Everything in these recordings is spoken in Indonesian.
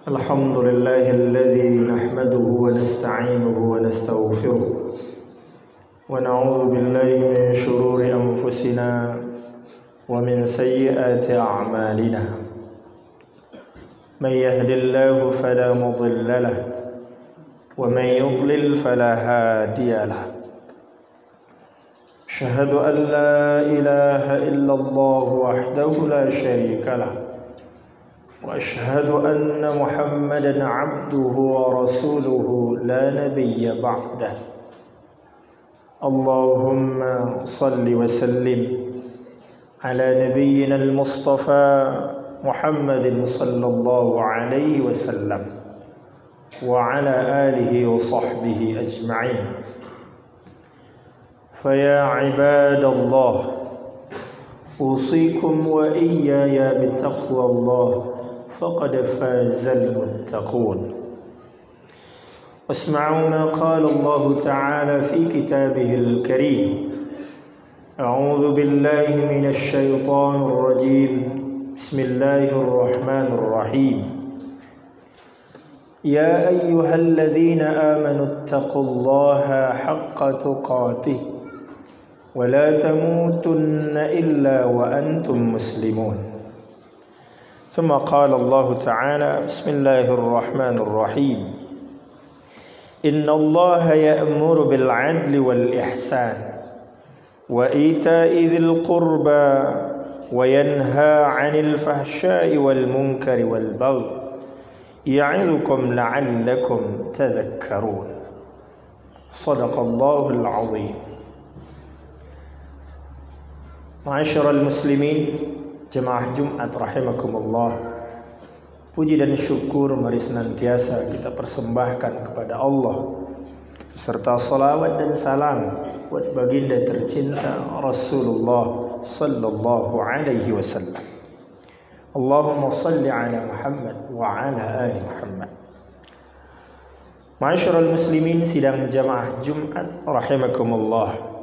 الحمد لله الذي نحمده ونستعينه ونستغفره ونعوذ بالله من شرور أنفسنا ومن سيئات أعمالنا من يهد الله فلا مضل له ومن يضلل فلا هادي له أشهد أن لا إله إلا الله وحده لا شريك له وأشهد أن محمدا عبده ورسوله لا نبي بعده اللهم صل وسلم على نبينا المصطفى محمد صلى الله عليه وسلم وعلى آله وصحبه أجمعين فيا عباد الله أوصيكم وإياي بتقوى الله فقد فاز المتقون واسمعوا ما قال الله تعالى في كتابه الكريم أعوذ بالله من الشيطان الرجيم بسم الله الرحمن الرحيم يا أيها الذين آمنوا اتقوا الله حق تقاته ولا تموتن إلا وأنتم مسلمون ثم قال الله تعالى بسم الله الرحمن الرحيم إن الله يأمر بالعدل والإحسان وإيتاء ذي القربى وينهى عن الفحشاء والمنكر والبغي يعظكم لعلكم تذكرون صدق الله العظيم. Ma'asyiral muslimin, jemaah Jumat rahimakumullah. Puji dan syukur mari senantiasa kita persembahkan kepada Allah, serta salawat dan salam buat baginda tercinta Rasulullah sallallahu alaihi wasallam. Allahumma salli ala Muhammad wa ala ali Muhammad. Ma'asyiral muslimin, sidang jemaah Jumat rahimakumullah.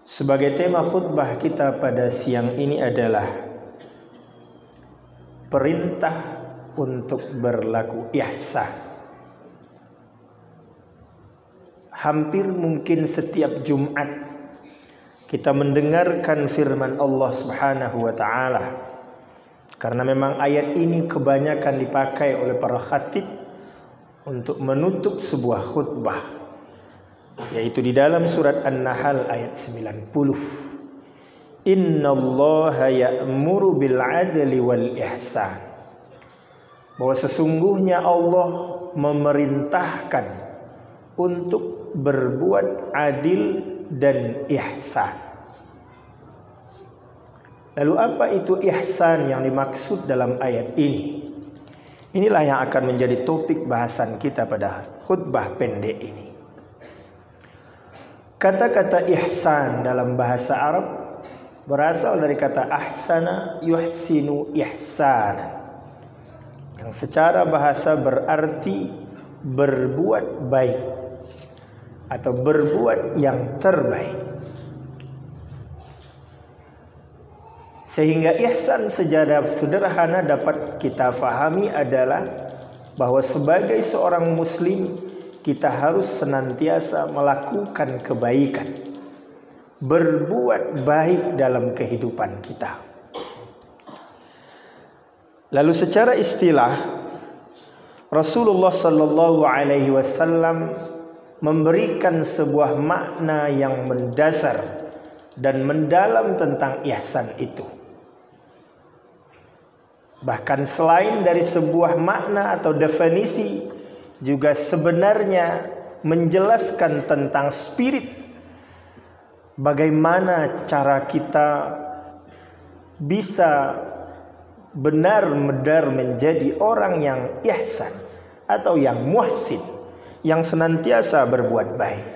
Sebagai tema khutbah kita pada siang ini adalah perintah untuk berlaku ihsan. Hampir mungkin setiap Jumat kita mendengarkan firman Allah Subhanahu wa taala. Karena memang ayat ini kebanyakan dipakai oleh para khatib untuk menutup sebuah khutbah, yaitu di dalam surat An-Nahl ayat 90. Innallaha ya'muru bil 'adli wal ihsan. Bahwa sesungguhnya Allah memerintahkan untuk berbuat adil dan ihsan. Lalu apa itu ihsan yang dimaksud dalam ayat ini? Inilah yang akan menjadi topik bahasan kita pada khutbah pendek ini. Kata-kata ihsan dalam bahasa Arab berasal dari kata ahsana yuhsinu ihsana, yang secara bahasa berarti berbuat baik atau berbuat yang terbaik. Sehingga ihsan secara sederhana dapat kita fahami adalah bahwa sebagai seorang muslim kita harus senantiasa melakukan kebaikan, berbuat baik dalam kehidupan kita. Lalu secara istilah, Rasulullah sallallahu alaihi wasallam memberikan sebuah makna yang mendasar dan mendalam tentang ihsan itu. Bahkan selain dari sebuah makna atau definisi, juga sebenarnya menjelaskan tentang spirit, bagaimana cara kita bisa benar-benar menjadi orang yang ihsan atau yang muhsin, yang senantiasa berbuat baik.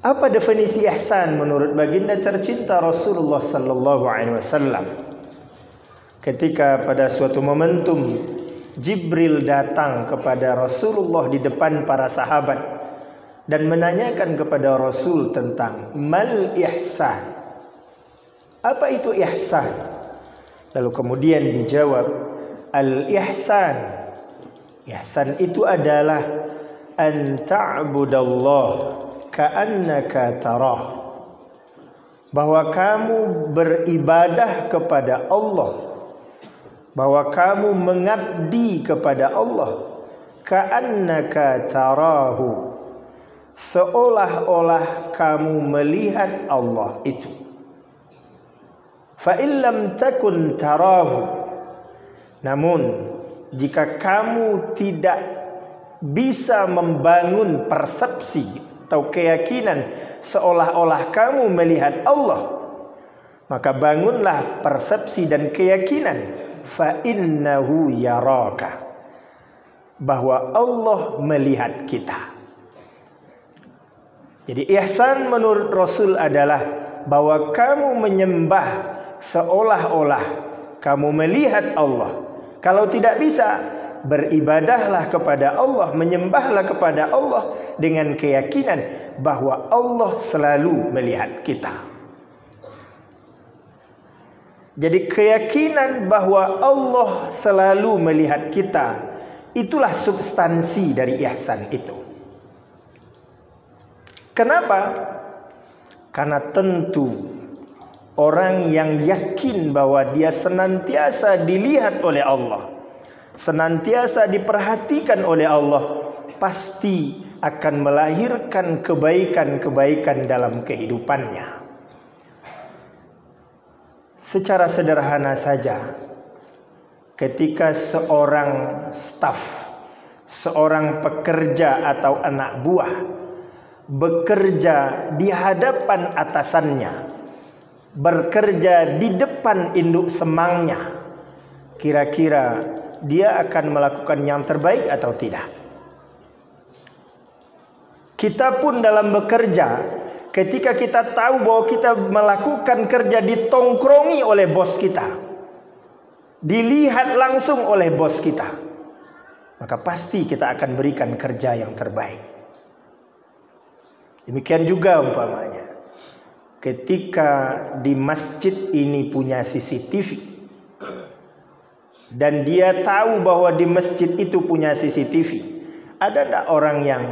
Apa definisi ihsan menurut baginda tercinta Rasulullah sallallahu alaihi wasallam? Ketika pada suatu momentum Jibril datang kepada Rasulullah di depan para sahabat dan menanyakan kepada Rasul tentang mal ihsan. Apa itu ihsan? Lalu kemudian dijawab, al-ihsan. Ihsan itu adalah an ta'budallah ka'annaka tarah. Bahwa kamu beribadah kepada Allah, bahwa kamu mengabdi kepada Allah, ka'annaka tarahu, seolah-olah kamu melihat Allah itu. Fa illam takun tarahu, namun jika kamu tidak bisa membangun persepsi atau keyakinan seolah-olah kamu melihat Allah, maka bangunlah persepsi dan keyakinan fa innahu yaraka, bahwa Allah melihat kita. Jadi ihsan menurut Rasul adalah bahwa kamu menyembah seolah-olah kamu melihat Allah. Kalau tidak bisa, beribadahlah kepada Allah, menyembahlah kepada Allah dengan keyakinan bahwa Allah selalu melihat kita. Jadi keyakinan bahwa Allah selalu melihat kita, itulah substansi dari ihsan itu. Kenapa? Karena tentu orang yang yakin bahwa dia senantiasa dilihat oleh Allah, senantiasa diperhatikan oleh Allah, pasti akan melahirkan kebaikan-kebaikan dalam kehidupannya. Secara sederhana saja, ketika seorang staf, seorang pekerja atau anak buah bekerja di hadapan atasannya, bekerja di depan induk semangnya, kira-kira dia akan melakukan yang terbaik atau tidak? Kita pun dalam bekerja, ketika kita tahu bahwa kita melakukan kerja ditongkrongi oleh bos kita, dilihat langsung oleh bos kita, maka pasti kita akan berikan kerja yang terbaik. Demikian juga umpamanya, ketika di masjid ini punya CCTV dan dia tahu bahwa di masjid itu punya CCTV, ada tidak orang yang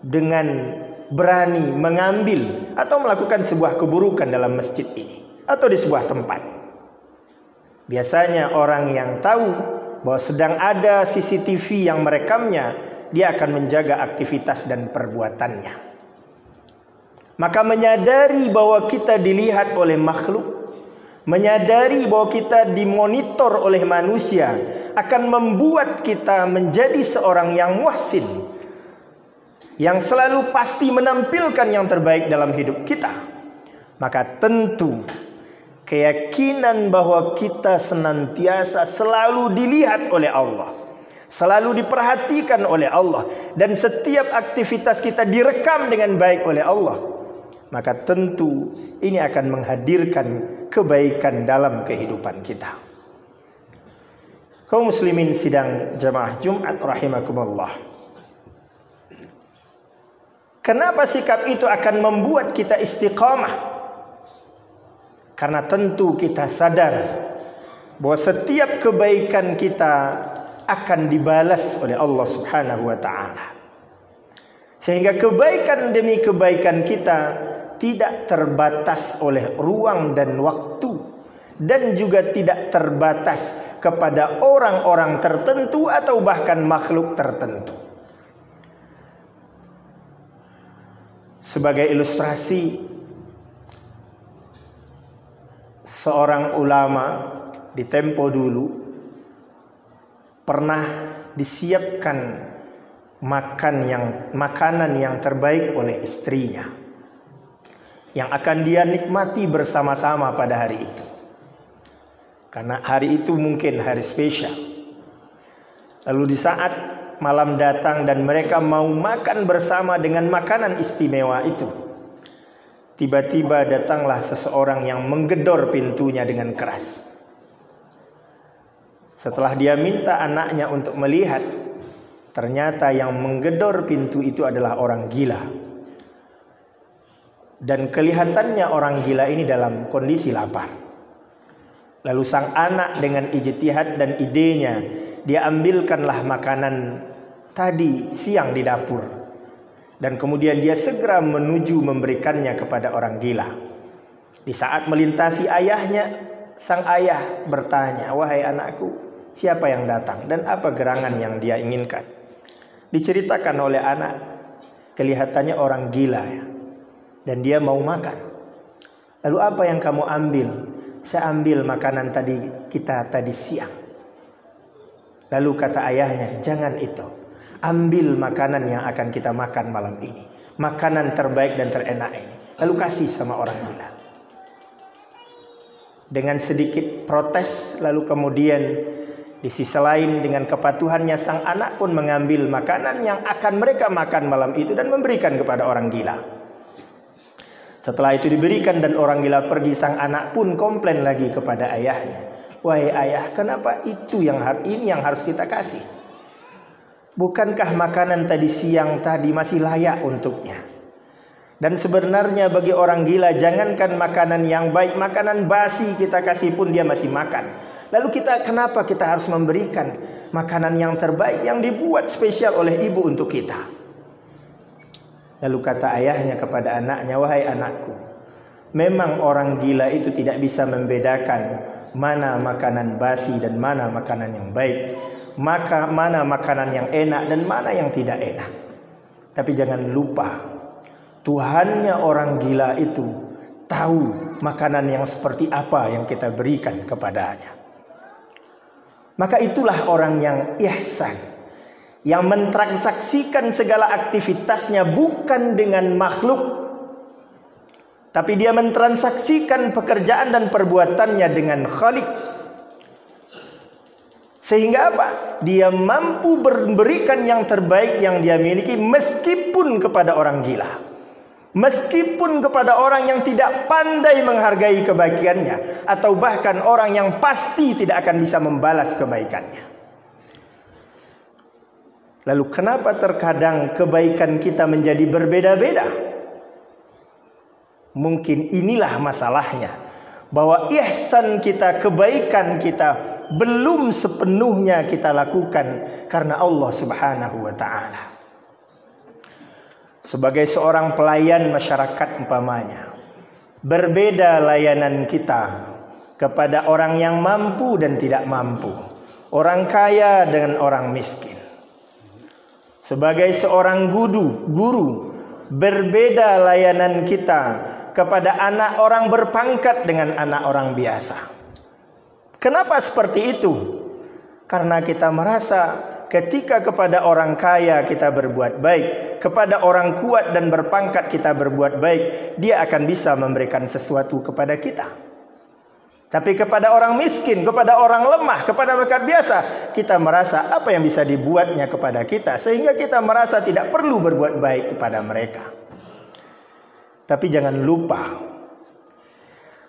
dengan berani mengambil atau melakukan sebuah keburukan dalam masjid ini atau di sebuah tempat? Biasanya orang yang tahu bahwa sedang ada CCTV yang merekamnya, dia akan menjaga aktivitas dan perbuatannya. Maka menyadari bahwa kita dilihat oleh makhluk, menyadari bahwa kita dimonitor oleh manusia, akan membuat kita menjadi seorang yang muhsin, yang selalu pasti menampilkan yang terbaik dalam hidup kita. Maka tentu keyakinan bahwa kita senantiasa selalu dilihat oleh Allah, selalu diperhatikan oleh Allah, dan setiap aktivitas kita direkam dengan baik oleh Allah, maka tentu ini akan menghadirkan kebaikan dalam kehidupan kita. Kaum muslimin sidang jamaah Jumat rahimakumullah. Kenapa sikap itu akan membuat kita istiqamah? Karena tentu kita sadar bahwa setiap kebaikan kita akan dibalas oleh Allah Subhanahu wa taala. Sehingga kebaikan demi kebaikan kita tidak terbatas oleh ruang dan waktu, dan juga tidak terbatas kepada orang-orang tertentu atau bahkan makhluk tertentu. Sebagai ilustrasi, seorang ulama di tempo dulu pernah disiapkan makanan yang terbaik oleh istrinya, yang akan dia nikmati bersama-sama pada hari itu. Karena hari itu mungkin hari spesial. Lalu di saat malam datang dan mereka mau makan bersama dengan makanan istimewa itu, tiba-tiba datanglah seseorang yang menggedor pintunya dengan keras. Setelah dia minta anaknya untuk melihat, ternyata yang menggedor pintu itu adalah orang gila. Dan kelihatannya orang gila ini dalam kondisi lapar. Lalu sang anak dengan ijtihad dan idenya, dia ambilkanlah makanan tadi siang di dapur. Dan kemudian dia segera menuju memberikannya kepada orang gila. Di saat melintasi ayahnya, sang ayah bertanya, "Wahai anakku, siapa yang datang dan apa gerangan yang dia inginkan?" Diceritakan oleh anak, kelihatannya orang gila ya, dan dia mau makan. Lalu apa yang kamu ambil? Saya ambil makanan kita tadi siang. Lalu kata ayahnya, jangan itu. Ambil makanan yang akan kita makan malam ini. Makanan terbaik dan terenak ini. Lalu kasih sama orang gila. Dengan sedikit protes, lalu kemudian di sisi lain dengan kepatuhannya sang anak pun mengambil makanan yang akan mereka makan malam itu dan memberikan kepada orang gila. Setelah itu diberikan dan orang gila pergi, sang anak pun komplain lagi kepada ayahnya. "Wahai ayah, kenapa itu yang harus kita kasih? Bukankah makanan tadi siang tadi masih layak untuknya? Dan sebenarnya bagi orang gila, jangankan makanan yang baik, makanan basi kita kasih pun dia masih makan. Lalu kenapa kita harus memberikan makanan yang terbaik yang dibuat spesial oleh ibu untuk kita?" Lalu kata ayahnya kepada anaknya, "Wahai anakku, memang orang gila itu tidak bisa membedakan mana makanan basi dan mana makanan yang baik, mana makanan yang enak dan mana yang tidak enak. Tapi jangan lupa, Tuhannya orang gila itu tahu makanan yang seperti apa yang kita berikan kepadanya." Maka itulah orang yang ihsan, yang mentransaksikan segala aktivitasnya bukan dengan makhluk, tapi dia mentransaksikan pekerjaan dan perbuatannya dengan Khalik. Sehingga apa? Dia mampu memberikan yang terbaik yang dia miliki meskipun kepada orang gila, meskipun kepada orang yang tidak pandai menghargai kebaikannya, atau bahkan orang yang pasti tidak akan bisa membalas kebaikannya. Lalu kenapa terkadang kebaikan kita menjadi berbeda-beda? Mungkin inilah masalahnya, bahwa ihsan kita, kebaikan kita belum sepenuhnya kita lakukan karena Allah Subhanahu wa taala. Sebagai seorang pelayan masyarakat umpamanya, berbeda layanan kita kepada orang yang mampu dan tidak mampu, orang kaya dengan orang miskin. Sebagai seorang guru, berbeda layanan kita kepada anak orang berpangkat dengan anak orang biasa. Kenapa seperti itu? Karena kita merasa ketika kepada orang kaya kita berbuat baik, kepada orang kuat dan berpangkat kita berbuat baik, dia akan bisa memberikan sesuatu kepada kita. Tapi kepada orang miskin, kepada orang lemah, kepada mereka biasa, kita merasa apa yang bisa dibuatnya kepada kita, sehingga kita merasa tidak perlu berbuat baik kepada mereka. Tapi jangan lupa,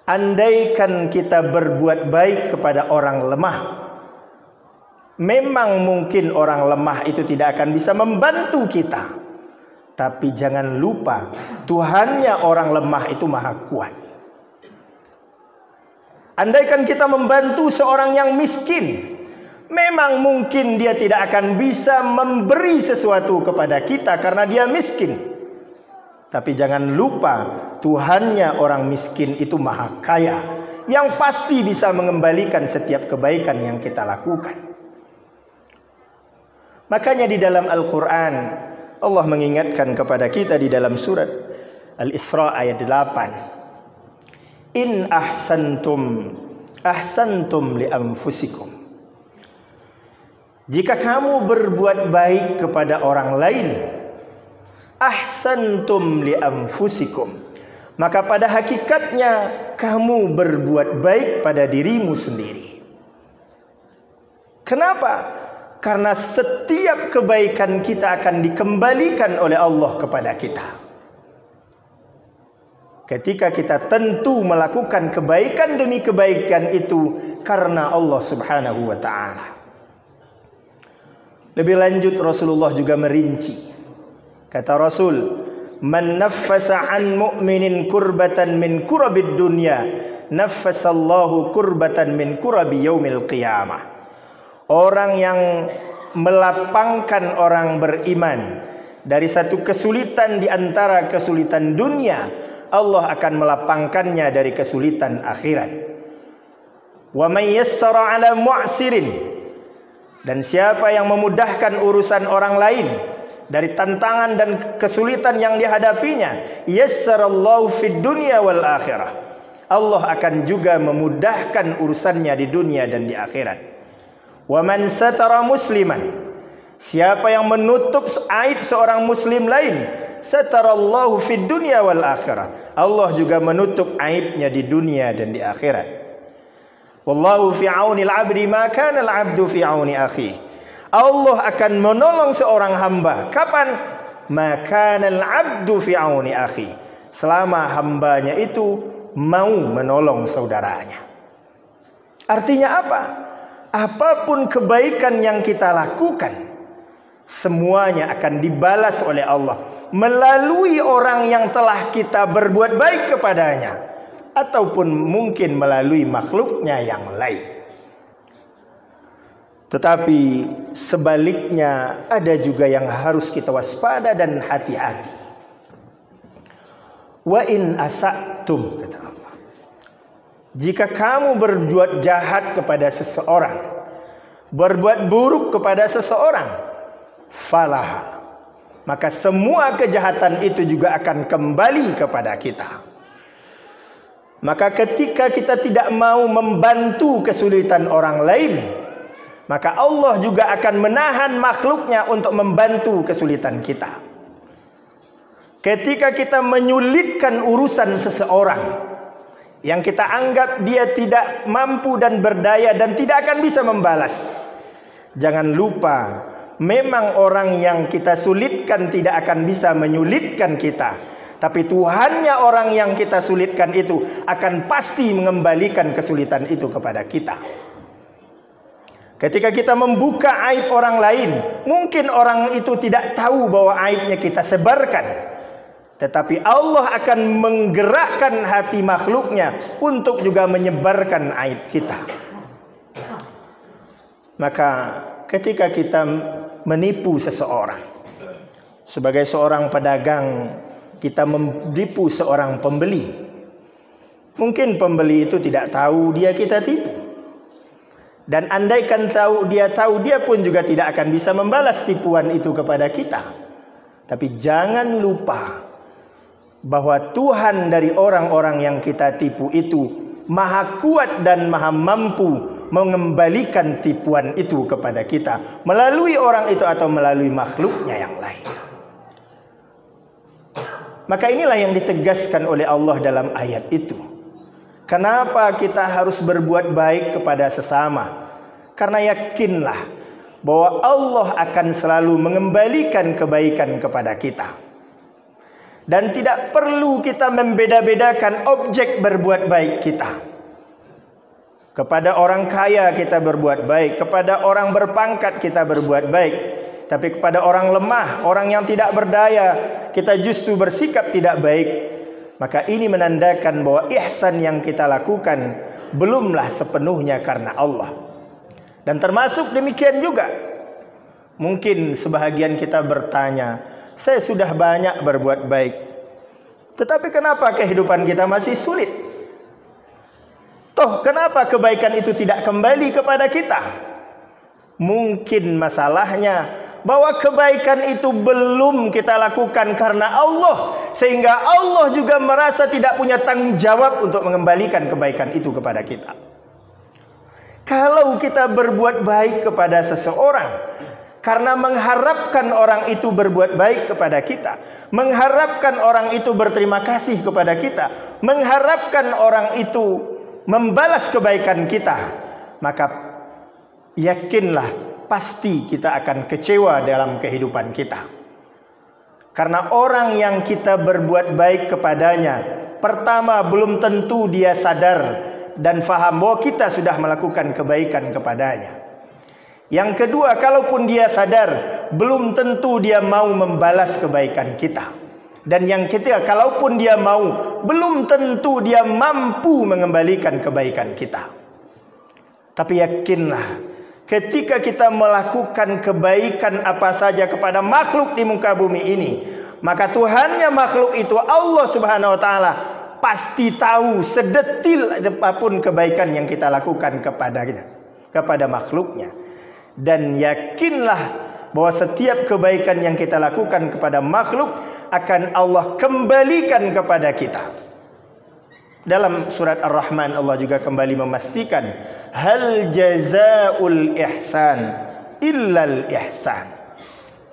andaikan kita berbuat baik kepada orang lemah, memang mungkin orang lemah itu tidak akan bisa membantu kita. Tapi jangan lupa, Tuhannya orang lemah itu maha kuat. Andaikan kita membantu seorang yang miskin, memang mungkin dia tidak akan bisa memberi sesuatu kepada kita karena dia miskin. Tapi jangan lupa, Tuhannya orang miskin itu maha kaya, yang pasti bisa mengembalikan setiap kebaikan yang kita lakukan. Makanya di dalam Al-Quran, Allah mengingatkan kepada kita di dalam surat Al-Isra ayat 8. In ahsantum li anfusikum. Jika kamu berbuat baik kepada orang lain, ahsantum li anfusikum, maka pada hakikatnya kamu berbuat baik pada dirimu sendiri. Kenapa? Karena setiap kebaikan kita akan dikembalikan oleh Allah kepada kita. Ketika kita tentu melakukan kebaikan demi kebaikan itu karena Allah Subhanahu wa ta'ala. Lebih lanjut Rasulullah juga merinci. Kata Rasul, "Man naffasa an mu'minin kurbatan min kurabid dunya, naffasallahu kurbatan min kurabi yaumil qiyamah. Orang yang melapangkan orang beriman dari satu kesulitan di antara kesulitan dunia, Allah akan melapangkannya dari kesulitan akhirat. Wa may yassara 'ala mu'sirin, dan siapa yang memudahkan urusan orang lain dari tantangan dan kesulitan yang dihadapinya, yassarallahu fid dunya wal akhirah. Allah akan juga memudahkan urusannya di dunia dan di akhirat. Wa man satara musliman, siapa yang menutup aib seorang muslim lain, satarallahu fid dunya wal akhirah. Allah juga menutup aibnya di dunia dan di akhirat. Wallahu fi aunil 'abdi ma kana al-'abdu fi auni akhihi. Allah akan menolong seorang hamba kapan? Ma kana al-'abdu fi auni akhihi, selama hambanya itu mau menolong saudaranya. Artinya apa? Apapun kebaikan yang kita lakukan, semuanya akan dibalas oleh Allah melalui orang yang telah kita berbuat baik kepadanya, ataupun mungkin melalui makhluknya yang lain. Tetapi sebaliknya ada juga yang harus kita waspada dan hati-hati. Wa in asa'tum, kata Allah, jika kamu berbuat jahat kepada seseorang, berbuat buruk kepada seseorang, falah, maka semua kejahatan itu juga akan kembali kepada kita. Maka ketika kita tidak mau membantu kesulitan orang lain, maka Allah juga akan menahan makhluknya untuk membantu kesulitan kita. Ketika kita menyulitkan urusan seseorang yang kita anggap dia tidak mampu dan berdaya dan tidak akan bisa membalas, jangan lupa, memang orang yang kita sulitkan tidak akan bisa menyulitkan kita, tapi Tuhannya orang yang kita sulitkan itu akan pasti mengembalikan kesulitan itu kepada kita. Ketika kita membuka aib orang lain, mungkin orang itu tidak tahu bahwa aibnya kita sebarkan, tetapi Allah akan menggerakkan hati makhluknya untuk juga menyebarkan aib kita. Maka ketika kita menipu seseorang, sebagai seorang pedagang, kita menipu seorang pembeli, mungkin pembeli itu tidak tahu dia kita tipu. Dan andaikan dia pun juga tidak akan bisa membalas tipuan itu kepada kita. Tapi jangan lupa bahwa Tuhan dari orang-orang yang kita tipu itu maha kuat dan maha mampu mengembalikan tipuan itu kepada kita melalui orang itu atau melalui makhluknya yang lain. Maka inilah yang ditegaskan oleh Allah dalam ayat itu. Kenapa kita harus berbuat baik kepada sesama? Karena yakinlah bahwa Allah akan selalu mengembalikan kebaikan kepada kita. Dan tidak perlu kita membeda-bedakan objek berbuat baik kita. Kepada orang kaya kita berbuat baik, kepada orang berpangkat kita berbuat baik, tapi kepada orang lemah, orang yang tidak berdaya, kita justru bersikap tidak baik. Maka ini menandakan bahwa ihsan yang kita lakukan belumlah sepenuhnya karena Allah. Dan termasuk demikian juga, mungkin sebahagian kita bertanya, saya sudah banyak berbuat baik, tetapi kenapa kehidupan kita masih sulit? Toh kenapa kebaikan itu tidak kembali kepada kita? Mungkin masalahnya bahwa kebaikan itu belum kita lakukan karena Allah, sehingga Allah juga merasa tidak punya tanggung jawab untuk mengembalikan kebaikan itu kepada kita. Kalau kita berbuat baik kepada seseorang karena mengharapkan orang itu berbuat baik kepada kita, mengharapkan orang itu berterima kasih kepada kita, mengharapkan orang itu membalas kebaikan kita, maka yakinlah pasti kita akan kecewa dalam kehidupan kita. Karena orang yang kita berbuat baik kepadanya, pertama belum tentu dia sadar dan faham bahwa kita sudah melakukan kebaikan kepadanya. Yang kedua, kalaupun dia sadar, belum tentu dia mau membalas kebaikan kita. Dan yang ketiga, kalaupun dia mau, belum tentu dia mampu mengembalikan kebaikan kita. Tapi yakinlah, ketika kita melakukan kebaikan apa saja kepada makhluk di muka bumi ini, maka Tuhannya makhluk itu, Allah Subhanahu wa taala, pasti tahu sedetil apapun kebaikan yang kita lakukan kepada makhluknya. Dan yakinlah bahwa setiap kebaikan yang kita lakukan kepada makhluk akan Allah kembalikan kepada kita. Dalam surat Ar-Rahman Allah juga kembali memastikan, hal jazaul ihsan illal ihsan.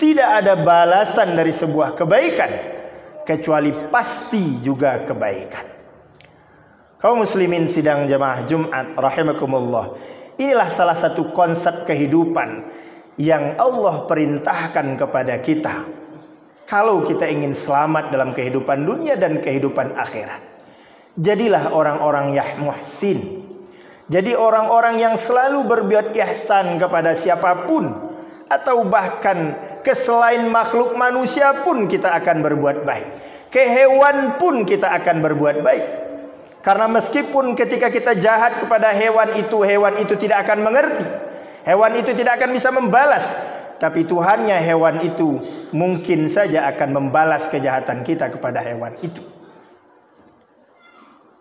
Tidak ada balasan dari sebuah kebaikan kecuali pasti juga kebaikan. Kaum muslimin sidang jamaah Jumat rahimakumullah, inilah salah satu konsep kehidupan yang Allah perintahkan kepada kita kalau kita ingin selamat dalam kehidupan dunia dan kehidupan akhirat. Jadilah orang-orang yang muhsin. Jadi orang-orang yang selalu berbuat ihsan kepada siapapun, atau bahkan ke selain makhluk manusia pun kita akan berbuat baik. Ke hewan pun kita akan berbuat baik. Karena meskipun ketika kita jahat kepada hewan itu tidak akan mengerti. Hewan itu tidak akan bisa membalas, tapi Tuhannya hewan itu mungkin saja akan membalas kejahatan kita kepada hewan itu.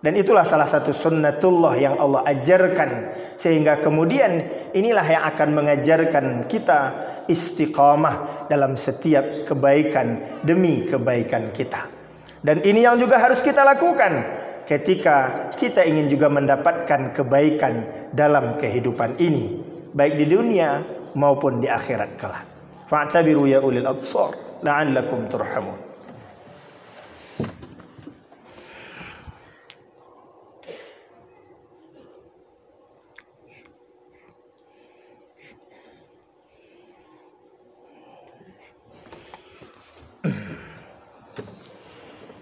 Dan itulah salah satu sunnatullah yang Allah ajarkan, sehingga kemudian inilah yang akan mengajarkan kita istiqamah dalam setiap kebaikan demi kebaikan kita. Dan ini yang juga harus kita lakukan ketika kita ingin juga mendapatkan kebaikan dalam kehidupan ini, baik di dunia maupun di akhirat kelak. Fa'tabiru ya ulil absar la'allakum turhamun.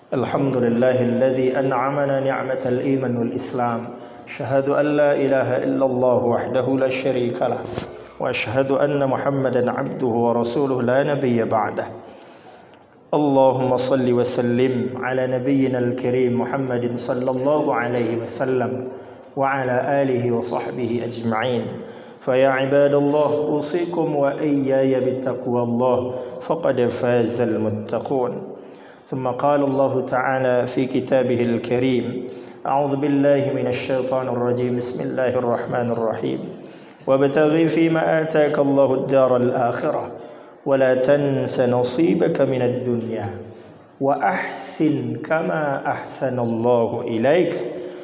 Alhamdulillahilladzi an'amana ni'matal iman wal islam. Syahadu an la ilaha illallah wahdahu la syarika lah. Wa asyhadu anna Muhammadan abduhu wa rasuluhu la nabiyya ba'dah. Allahumma salli wa sallim ala nabiyyina al-karim Muhammadin sallallahu alaihi wasallam wa ala alihi wa sahbihi ajma'in. Fa ya ibadallah usikum wa iyaya bittaqwallah faqad fazal muttaqun. ثم قال الله تعالى في كتابه الكريم أعوذ بالله من الشيطان الرجيم بسم الله الرحمن الرحيم وابتغ فيما آتاك الله الدار الآخرة ولا تنس نصيبك من الدنيا وأحسن كما أحسن الله إليك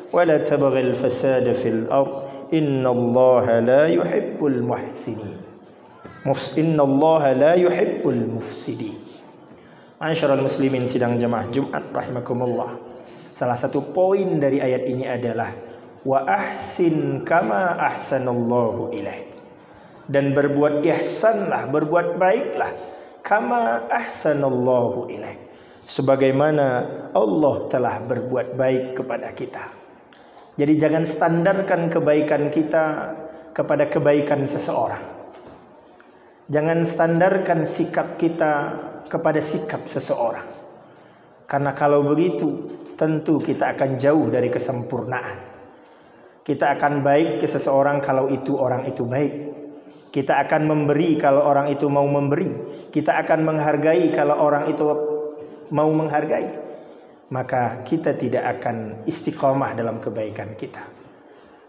ولا تبغ الفساد في الأرض إن الله لا يحب المحسنين إن الله لا يحب المفسدين. Ma'asyiral muslimin sidang jamaah Jumat rahimakumullah. Salah satu poin dari ayat ini adalah wa ahsin kama ahsanallahu ilaik. Dan berbuat ihsanlah, berbuat baiklah kama ahsanallahu ilaik, sebagaimana Allah telah berbuat baik kepada kita. Jadi jangan standarkan kebaikan kita kepada kebaikan seseorang. Jangan standarkan sikap kita kepada sikap seseorang. Karena kalau begitu, tentu kita akan jauh dari kesempurnaan. Kita akan baik ke seseorang kalau orang itu baik. Kita akan memberi kalau orang itu mau memberi. Kita akan menghargai kalau orang itu mau menghargai. Maka kita tidak akan istiqomah dalam kebaikan kita.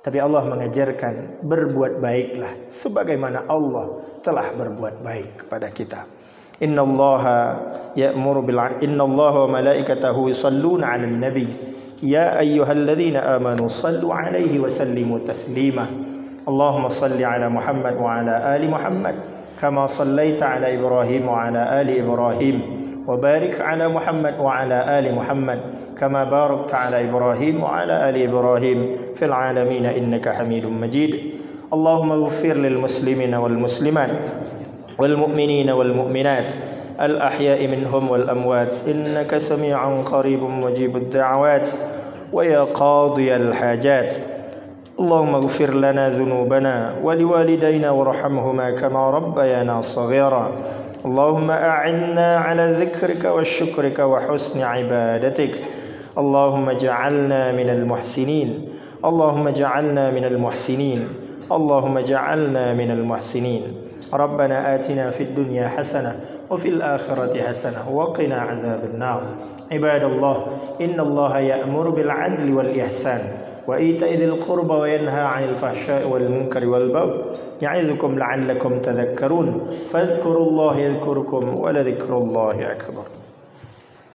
Tapi Allah mengajarkan berbuat baiklah sebagaimana Allah telah berbuat baik kepada kita. Innallaha wa malaikatahu yusalluna 'alan nabi ya ayyuhalladzina amanu sallu 'alaihi wa sallimu taslima. Allahumma salli 'ala Muhammad wa 'ala ali Muhammad kama sallaita 'ala Ibrahim wa 'ala ali Ibrahim wa barik 'ala Muhammad wa 'ala ali Muhammad kama barakta 'ala Ibrahim wa 'ala ali Ibrahim fil 'alamin innaka Hamidum Majid. Allahumma ighfir lil muslimina wal muslimat والمؤمنين والمؤمنات الأحياء منهم والأموات إنك سميع قريب مجيب الدعوات ويا قاضي الحاجات. اللهم اغفر لنا ذنوبنا ولوالدينا وارحمهما كما ربيانا صغيرا اللهم أعنا على ذكرك وشكرك وحسن عبادتك. اللهم اجعلنا من المحسنين. اللهم اجعلنا من المحسنين. اللهم اجعلنا من المحسنين. ربنا آتنا في الدنيا حسنة وفي الآخرة حسنة وقنا عذاب النار. عباد الله، إن الله يأمر بالعدل والإحسان وإيتاء ذي القربى وينهى عن الفحشاء والمنكر والبغي يعظكم لعلكم تذكرون. فاذكروا الله يذكركم ولذكر الله أكبر.